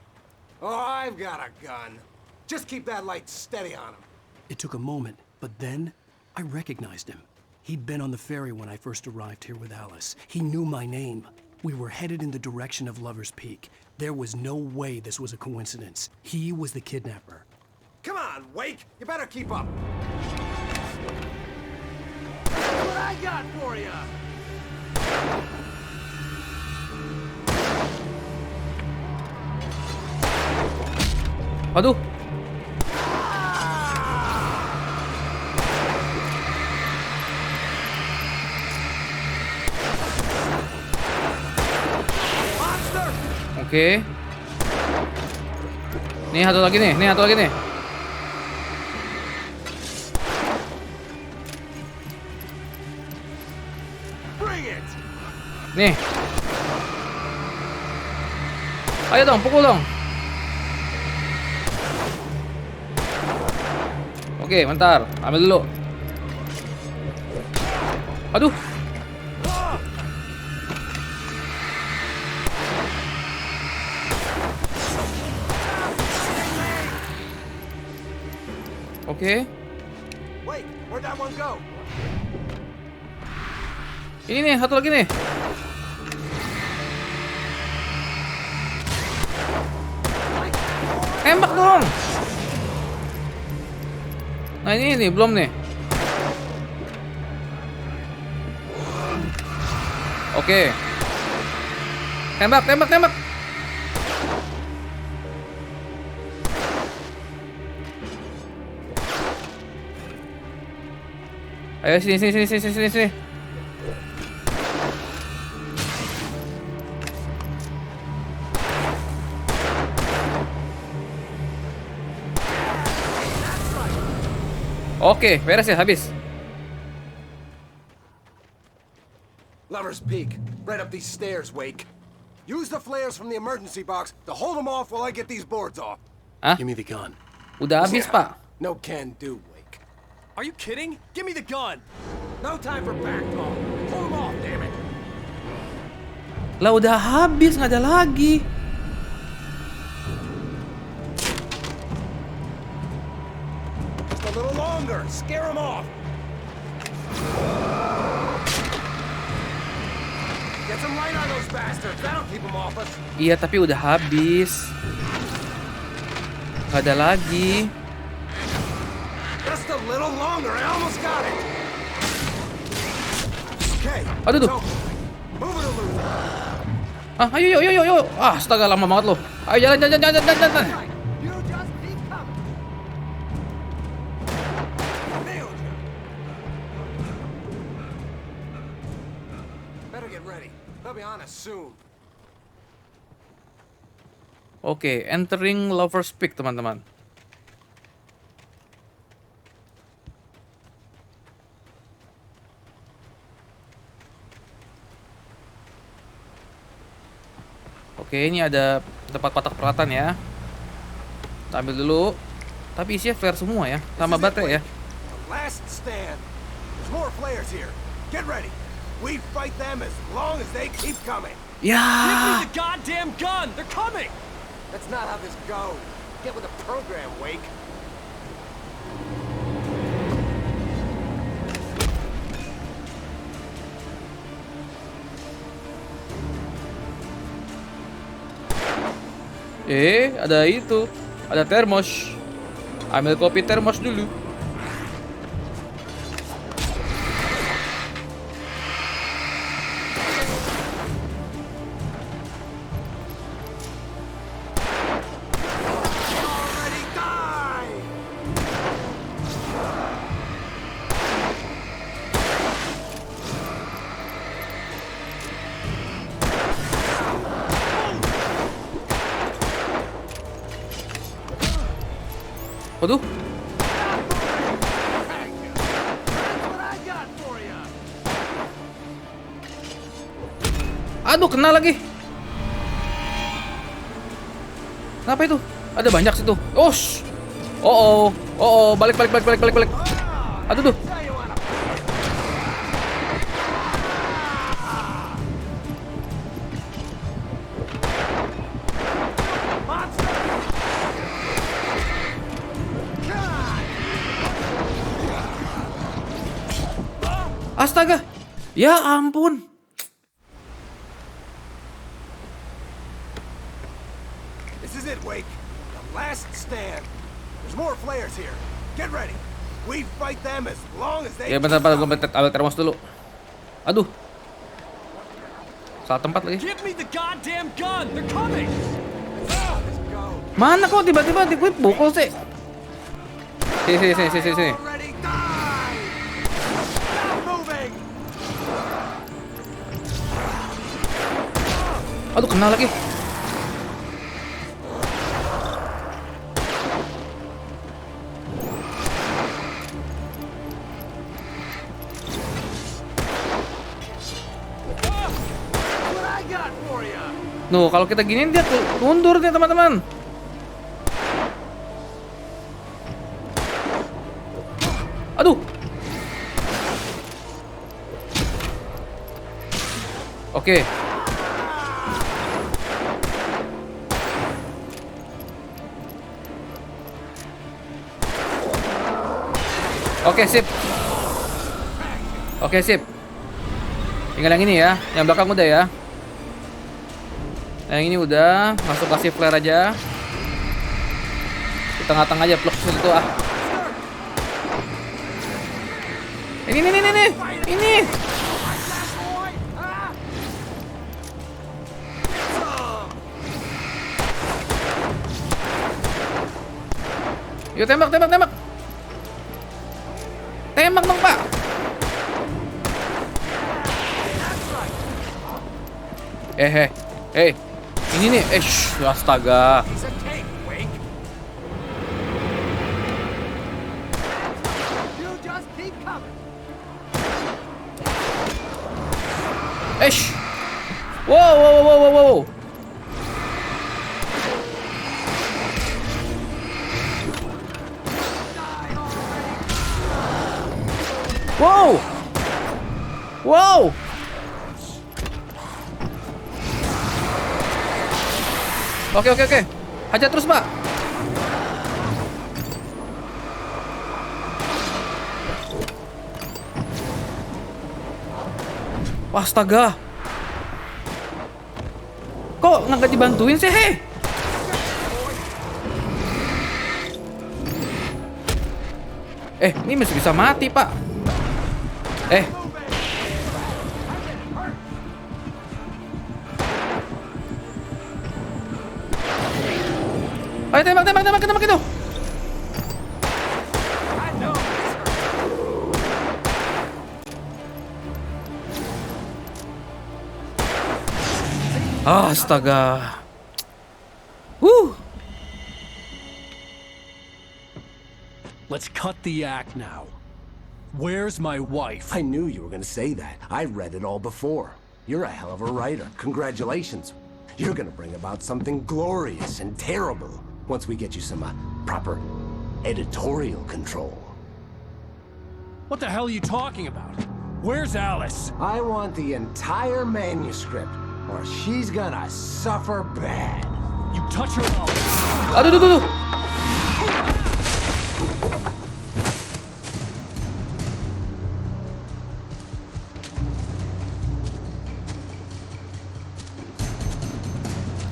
Oh, I've got a gun. Just keep that light steady on him. It took a moment, but then I recognized him. He'd been on the ferry when I first arrived here with Alice. He knew my name. We were headed in the direction of Lover's Peak. There was no way this was a coincidence. He was the kidnapper. Come on, Wake! You better keep up. That's what I got for you! Aduh. Oke. Nih satu lagi nih, satu lagi nih. Nih. Ayo dong, pukul dong. Oke, bentar. Ambil dulu. Aduh. Oke. Wait, where'd that one go? Ini nih, satu lagi nih. Tembak dong. Nah ini belum nih. Oke. Tembak. Ayo sini. Oke, beres ya, habis. Lover's Peak, right up these stairs, Wake. Use the flares from the emergency box to hold them off while I get these boards off. Hah? Give me the gun. Udah habis, Pak. No can do, Wake. Are you kidding? Give me the gun. No time for back talk. Pull them off, damn it. Lah udah habis, nggak ada lagi. Just a little longer. Scare them off. Get some light on those bastards. That'll keep them off us. Iya, tapi udah habis. Nggak ada lagi. Just a little longer. I almost got it. Okay. Aduh tuh. Move it a little. Ah, ayo. Ah, astaga, lama banget loh. Ayo jalan. You just keep coming. Nailed you. Better get ready. They'll be on us soon. Oke, entering Lover's Peak, teman-teman. Oke, ini ada tempat kotak peralatan ya. Kita ambil dulu. Tapi isinya flare semua ya, tambah baterai ya. Last stand. There's more flares here. Get ready. We fight them as long as they keep coming. Ya. Give me the goddamn gun. They're coming. That's not how this goes. Get with the program, Wake. Ada itu. Ada termos. Ambil kopi termos dulu. Waduh. Aduh, kena lagi. Kenapa itu? Ada banyak situ. Osh. Oh, balik. Aduh tuh. astaga. Ya ampun. This is it, Wake. The last stand. There's more flares here. Get ready. We fight them as long as they. Ya bentar, gue ambil termos dulu. Aduh. Salah tempat lagi. Give me the goddamn gun. They're coming. Mana kok tiba-tiba gue pukul sih? Sini. Aduh, kena lagi. Nuh, kalau kita giniin dia mundur nih teman-teman. Aduh. Oke. Oke, sip. Oke, sip. Tinggal yang ini ya. Yang belakang udah ya. Yang ini udah. Langsung kasih flare aja. Di tengah-tengah aja plug situ ah. Ini. Yuk tembak. Tembak dong, Pak. Ini nih. Astaga. Wow. Wow. Oke. Hajar terus, Pak. Wah, astaga. Kok nggak dibantuin sih, hei? Ini masih bisa mati, Pak. Ayo tembak itu. Astaga. Let's cut the act now. Where's my wife? I knew you were gonna say that. I read it all before. You're a hell of a writer. Congratulations. You're gonna bring about something glorious and terrible once we get you some proper editorial control. What the hell are you talking about? Where's Alice? I want the entire manuscript, or she's gonna suffer bad. You touch her mouth. Aduh.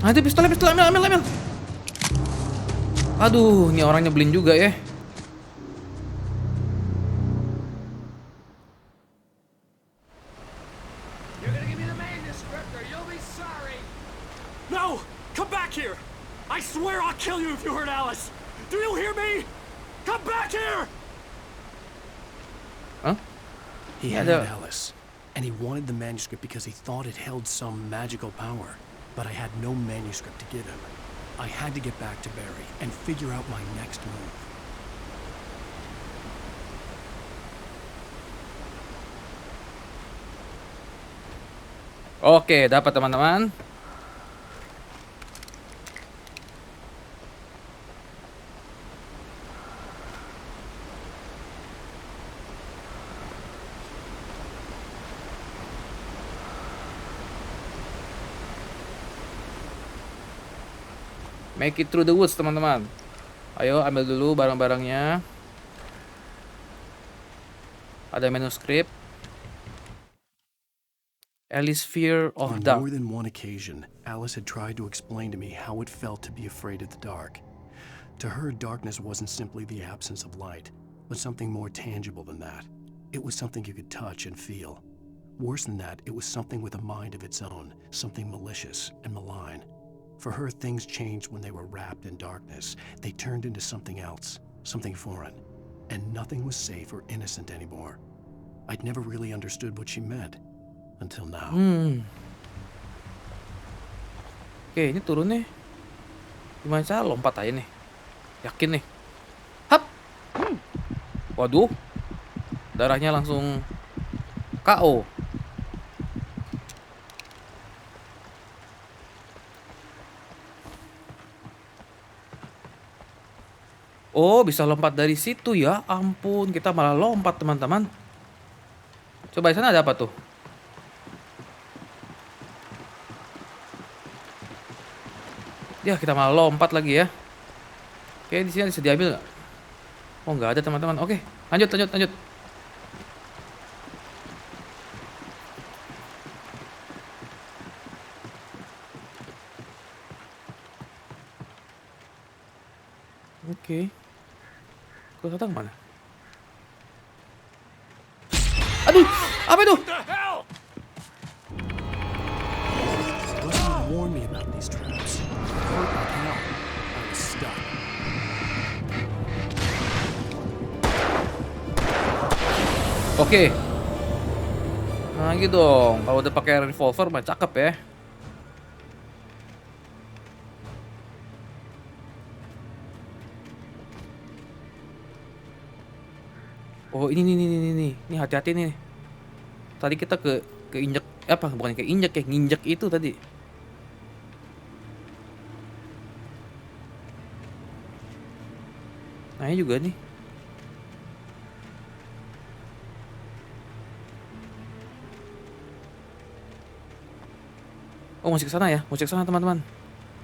Ada pistol, ambil. Aduh, ini orang nyebelin juga ya. No! Come back here! I swear I'll kill you if you hurt Alice! Do you hear me? Come back here! Huh? He hated Alice, and he wanted the manuscript because he thought it held some magical power. But I had no manuscript to give him. I had to get back to Barry and figure out my next move. Oke, dapat teman-teman. Make it through the woods, teman-teman. Ayo ambil dulu barang-barangnya. Ada manuskrip. Alice's fear of On dark. more than one occasion, Alice had tried to explain to me how it felt to be afraid of the dark. To her, darkness wasn't simply the absence of light, but something more tangible than that. It was something you could touch and feel. Worse than that, it was something with a mind of its own, something malicious and malign. For her, things changed when they were wrapped in darkness. They turned into something else, something foreign, and nothing was safe or innocent anymore. I'd never really understood what she meant, until now. Oke, ini turun nih. Gimana cara lompat aja nih? Yakin nih. Hap. Waduh. Darahnya langsung KO. Oh, bisa lompat dari situ ya. Ampun, kita malah lompat, teman-teman. Coba di sana ada apa tuh? Ya, kita malah lompat lagi ya. Oke, di sini bisa diambil nggak? Oh, nggak ada, teman-teman. Oke, lanjut. Oke. Kota mana? Aduh, apa itu? Warn me about these traps. Hurt like hell. I was stuck. Oke. Nah gitu dong. Kalau udah pakai revolver mah cakep ya. Oh ini hati-hati nih. Tadi kita keinjek apa? Bukan keinjek ya, nginjek itu tadi. Nah ini juga nih. Oh masih ke sana ya, masih ke sana teman-teman.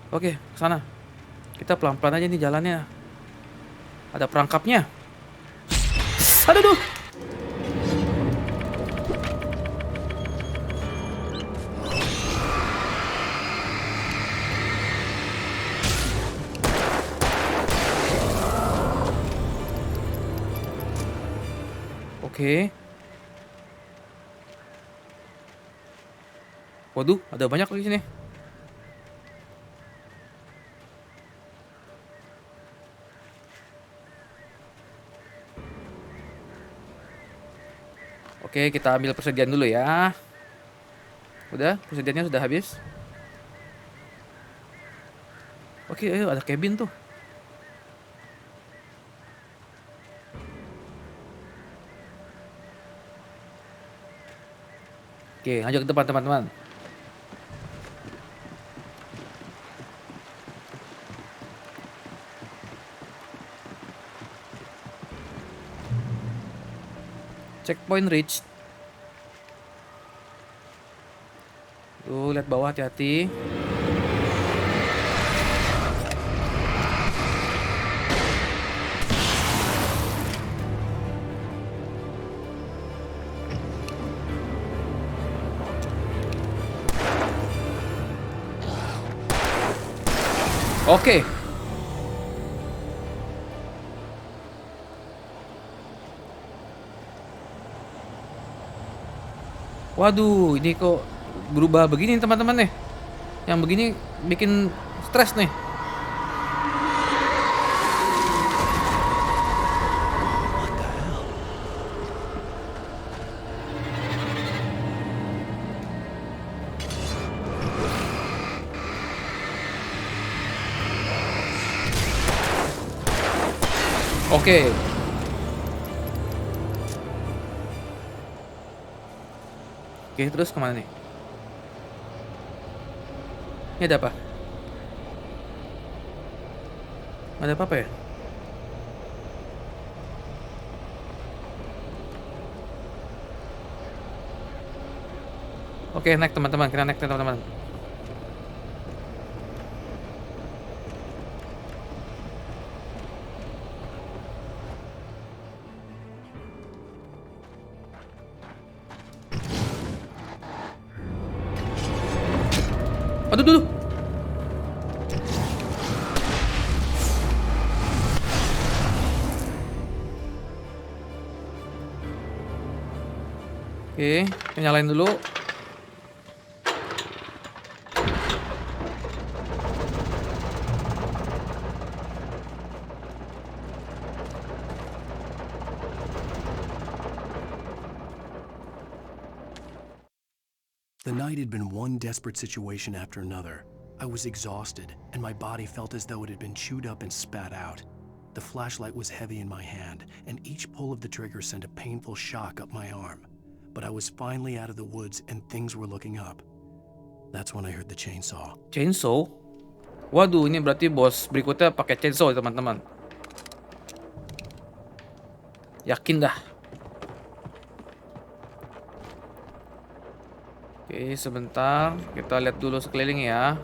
Oke, ke sana. Kita pelan-pelan aja nih jalannya. Ada perangkapnya. Aduh. Oke. Waduh, ada banyak lagi sini. Oke, kita ambil persediaan dulu ya. Udah, persediaannya sudah habis. Oke, ayo ada cabin tuh. Oke, lanjut ke depan teman-teman. Checkpoint reached. Tuh, lihat bawah hati-hati. Oke. Waduh, ini kok berubah begini teman-teman nih. Yang begini bikin stres nih. Oke. Oke, terus kemana nih? Ini ada apa? Ada apa ya? Oke, naik teman-teman, kita naik teman-teman. Aduh, aduh. Oke, nyalain dulu. The night had been one desperate situation after another. I was exhausted, and my body felt as though it had been chewed up and spat out. The flashlight was heavy in my hand, and each pull of the trigger sent a painful shock up my arm. But I was finally out of the woods, and things were looking up. That's when I heard the chainsaw. Chainsaw? Waduh, ini berarti bos berikutnya pakai chainsaw, teman-teman. Yakin dah. Oke, sebentar. Kita lihat dulu sekeliling ya.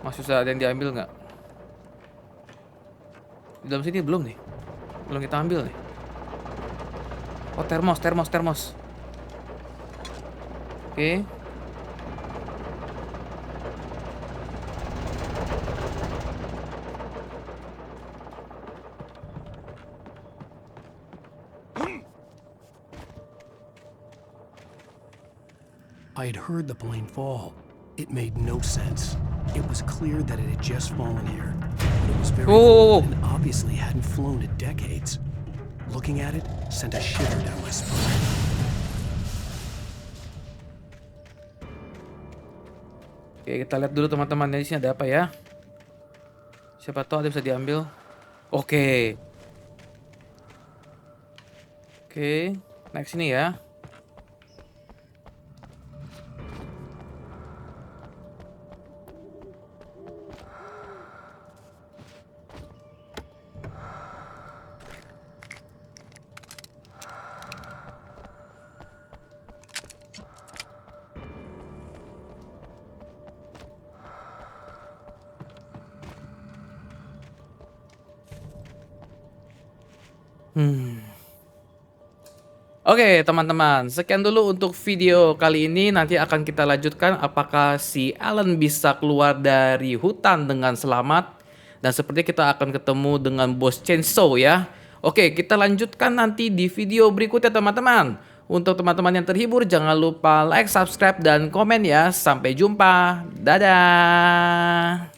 Masih ada yang diambil nggak? Di dalam sini belum nih. Belum kita ambil nih. Oh, termos. Oke. I had heard the plane fall. It made no sense. It was clear that it had just fallen here, but it was very old and obviously hadn't flown in decades. Looking at it sent a shiver down my spine. Oke, kita lihat dulu teman-teman, di sini ada apa ya? Siapa tahu ada bisa diambil. Oke. Oke, naik sini ya. Oke teman-teman, sekian dulu untuk video kali ini. Nanti akan kita lanjutkan apakah si Alan bisa keluar dari hutan dengan selamat. Dan seperti kita akan ketemu dengan bos Chainsaw ya. Oke, kita lanjutkan nanti di video berikutnya teman-teman. Untuk teman-teman yang terhibur, jangan lupa like, subscribe, dan komen ya. Sampai jumpa. Dadah.